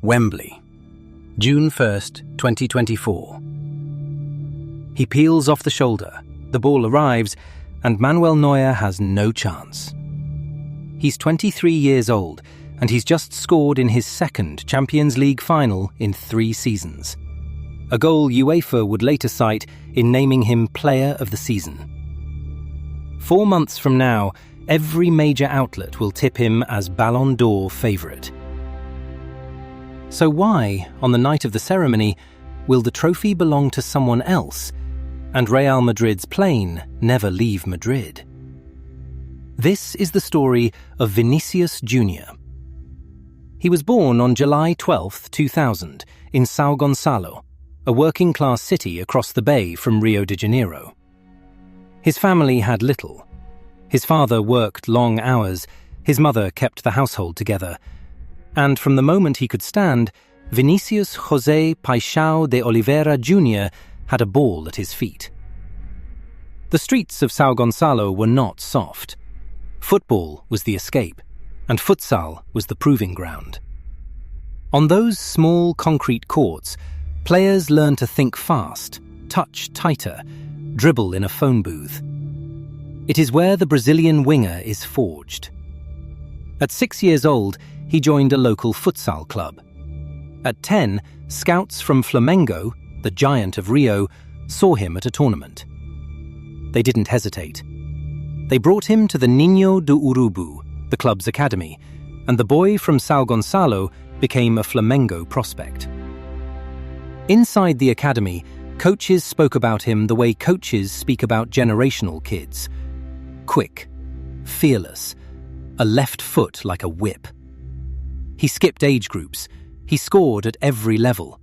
Wembley, June 1st, 2024. He peels off the shoulder, the ball arrives, and Manuel Neuer has no chance. He's 23 years old, and he's just scored in his second Champions League final in 3 seasons. A goal UEFA would later cite in naming him Player of the Season. 4 months from now, every major outlet will tip him as Ballon d'Or favourite. So why, on the night of the ceremony, will the trophy belong to someone else, and Real Madrid's plane never leave Madrid? This is the story of Vinícius Júnior. He was born on July 12, 2000, in São Gonçalo, a working-class city across the bay from Rio de Janeiro. His family had little. His father worked long hours, his mother kept the household together, and from the moment he could stand, Vinícius José Paixão de Oliveira Júnior had a ball at his feet. The streets of São Gonçalo were not soft. Football was the escape, and futsal was the proving ground. On those small concrete courts, players learn to think fast, touch tighter, dribble in a phone booth. It is where the Brazilian winger is forged. At 6 years old, he joined a local futsal club. At 10, scouts from Flamengo, the giant of Rio, saw him at a tournament. They didn't hesitate. They brought him to the Ninho do Urubu, the club's academy, and the boy from São Gonçalo became a Flamengo prospect. Inside the academy, coaches spoke about him the way coaches speak about generational kids. Quick, fearless, a left foot like a whip. He skipped age groups. He scored at every level.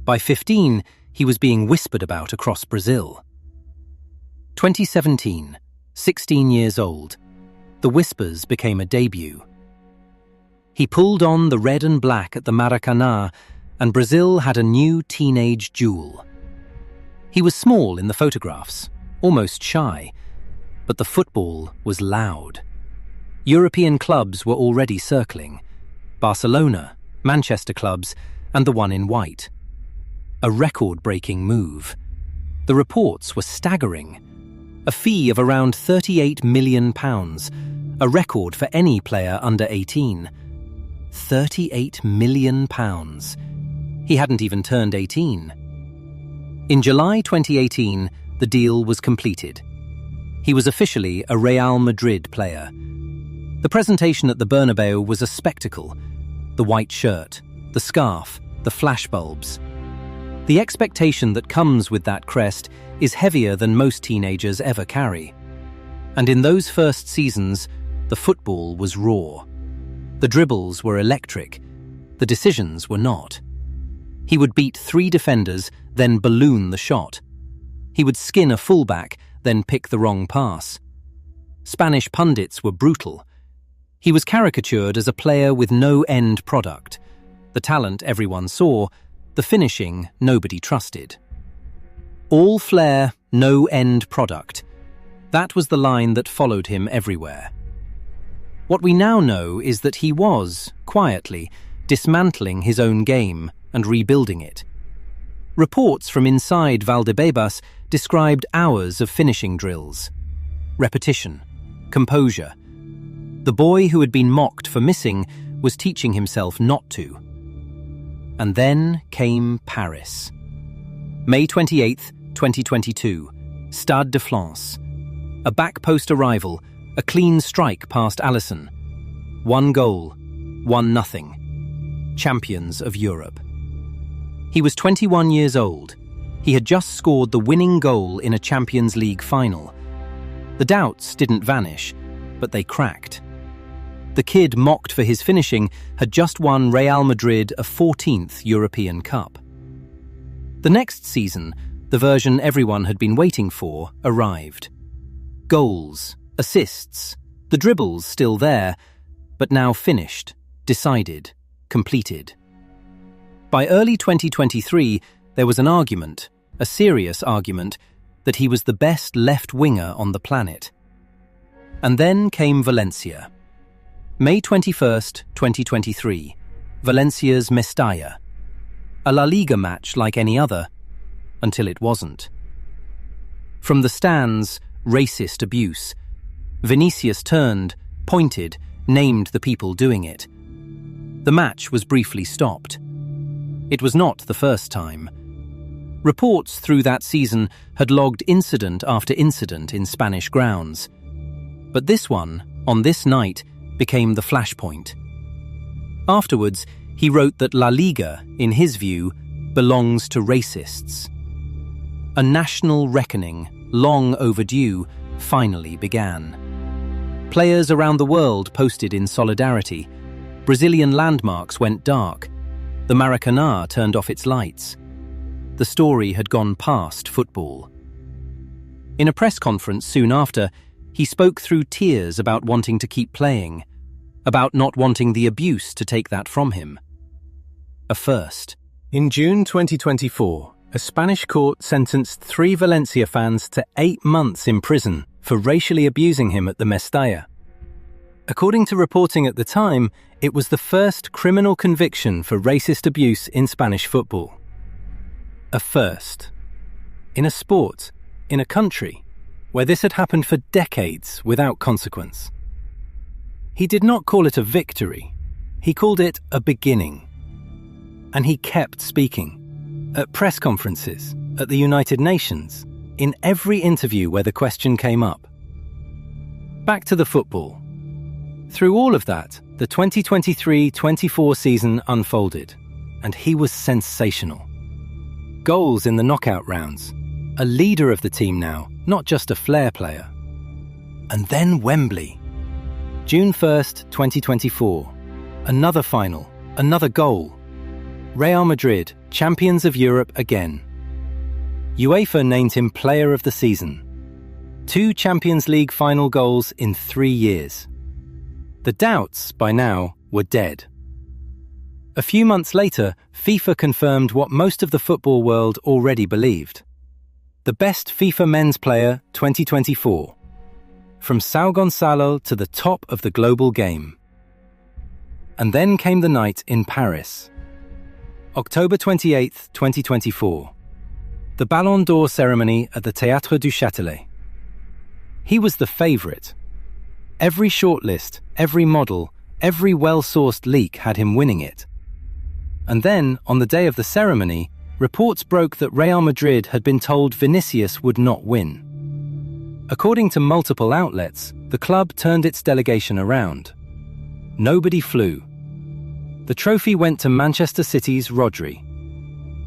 By 15, he was being whispered about across Brazil. 2017, 16 years old, the whispers became a debut. He pulled on the red and black at the Maracanã, and Brazil had a new teenage jewel. He was small in the photographs, almost shy, but the football was loud. European clubs were already circling. Barcelona, Manchester clubs, and the one in white. A record-breaking move. The reports were staggering. A fee of around £38 million, a record for any player under 18. £38 million. He hadn't even turned 18. In July 2018, the deal was completed. He was officially a Real Madrid player. The presentation at the Bernabeu was a spectacle. The white shirt, the scarf, the flashbulbs. The expectation that comes with that crest is heavier than most teenagers ever carry. And in those first seasons, the football was raw. The dribbles were electric. The decisions were not. He would beat 3 defenders, then balloon the shot. He would skin a fullback, then pick the wrong pass. Spanish pundits were brutal. He was caricatured as a player with no end product. The talent everyone saw, the finishing nobody trusted. All flair, no end product. That was the line that followed him everywhere. What we now know is that he was, quietly, dismantling his own game and rebuilding it. Reports from inside Valdebebas described hours of finishing drills. Repetition, composure. The boy who had been mocked for missing was teaching himself not to. And then came Paris. May 28, 2022, Stade de France. A back-post arrival, a clean strike past Alisson. 1 goal, 1-0. Champions of Europe. He was 21 years old. He had just scored the winning goal in a Champions League final. The doubts didn't vanish, but they cracked. The kid mocked for his finishing had just won Real Madrid a 14th European Cup. The next season, the version everyone had been waiting for arrived. Goals, assists, the dribbles still there, but now finished, decided, completed. By early 2023, there was an argument, a serious argument, that he was the best left winger on the planet. And then came Valencia. May 21st, 2023. Valencia's Mestalla. A La Liga match like any other, until it wasn't. From the stands, racist abuse. Vinícius turned, pointed, named the people doing it. The match was briefly stopped. It was not the first time. Reports through that season had logged incident after incident in Spanish grounds. But this one, on this night, became the flashpoint. Afterwards, he wrote that La Liga, in his view, belongs to racists. A national reckoning, long overdue, finally began. Players around the world posted in solidarity. Brazilian landmarks went dark. The Maracanã turned off its lights. The story had gone past football. In a press conference soon after, he spoke through tears about wanting to keep playing, about not wanting the abuse to take that from him. A first. In June 2024, a Spanish court sentenced 3 Valencia fans to 8 months in prison for racially abusing him at the Mestalla. According to reporting at the time, it was the first criminal conviction for racist abuse in Spanish football. A first. In a sport, in a country, where this had happened for decades without consequence. He did not call it a victory. He called it a beginning. And he kept speaking. At press conferences, at the United Nations, in every interview where the question came up. Back to the football. Through all of that, the 2023-24 season unfolded, and he was sensational. Goals in the knockout rounds, a leader of the team now, not just a flair player. And then Wembley. June 1st, 2024. Another final, another goal. Real Madrid, champions of Europe again. UEFA named him Player of the Season. 2 Champions League final goals in 3 years. The doubts, by now, were dead. A few months later, FIFA confirmed what most of the football world already believed. The best FIFA men's player 2024. From São Gonçalo to the top of the global game. And then came the night in Paris. October 28th, 2024. The Ballon d'Or ceremony at the Théâtre du Châtelet. He was the favourite. Every shortlist, every model, every well-sourced leak had him winning it. And then, on the day of the ceremony, reports broke that Real Madrid had been told Vinícius would not win. According to multiple outlets, the club turned its delegation around. Nobody flew. The trophy went to Manchester City's Rodri.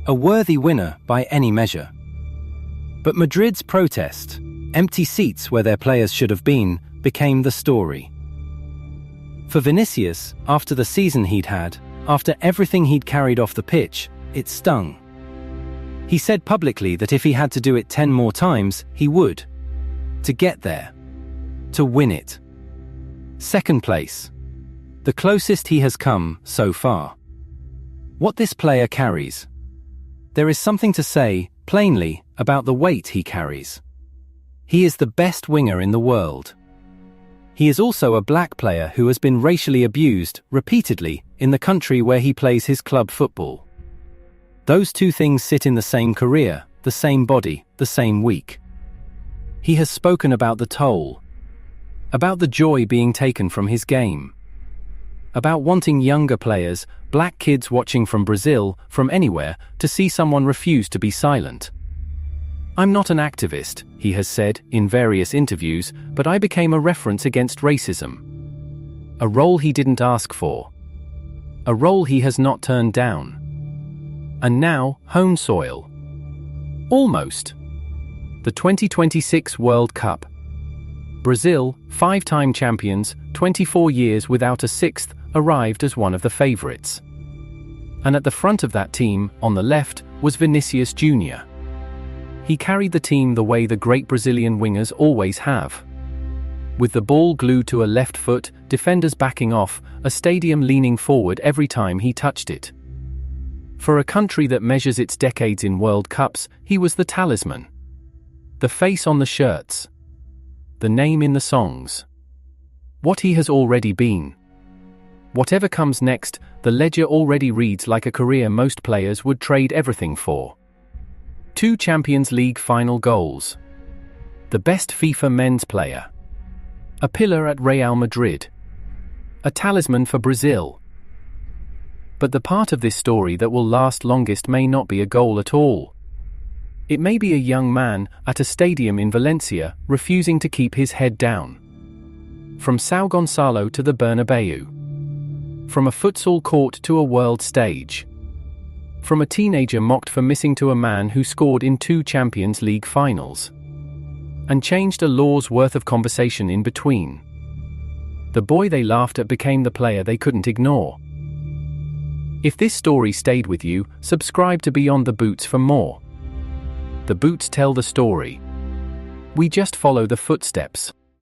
A worthy winner by any measure. But Madrid's protest, empty seats where their players should have been, became the story. For Vinícius, after the season he'd had, after everything he'd carried off the pitch, it stung. He said publicly that if he had to do it 10 more times, he would. To get there. To win it. Second place. The closest he has come so far. What this player carries. There is something to say, plainly, about the weight he carries. He is the best winger in the world. He is also a black player who has been racially abused, repeatedly, in the country where he plays his club football. Those two things sit in the same career, the same body, the same week. He has spoken about the toll. About the joy being taken from his game. About wanting younger players, black kids watching from Brazil, from anywhere, to see someone refuse to be silent. I'm not an activist, he has said in various interviews, but I became a reference against racism. A role he didn't ask for. A role he has not turned down. And now, home soil. Almost. The 2026 World Cup. Brazil, 5-time champions, 24 years without a 6th, arrived as one of the favourites. And at the front of that team, on the left, was Vinícius Júnior. He carried the team the way the great Brazilian wingers always have. With the ball glued to a left foot, defenders backing off, a stadium leaning forward every time he touched it. For a country that measures its decades in World Cups, he was the talisman. The face on the shirts. The name in the songs. What he has already been. Whatever comes next, the ledger already reads like a career most players would trade everything for. 2 Champions League final goals. The best FIFA men's player. A pillar at Real Madrid. A talisman for Brazil. But the part of this story that will last longest may not be a goal at all. It may be a young man at a stadium in Valencia refusing to keep his head down. From São Gonçalo to the Bernabeu. From a futsal court to a world stage. From a teenager mocked for missing to a man who scored in 2 Champions League finals. And changed a law's worth of conversation in between. The boy they laughed at became the player they couldn't ignore. If this story stayed with you, subscribe to Beyond the Boots for more. The boots tell the story. We just follow the footsteps.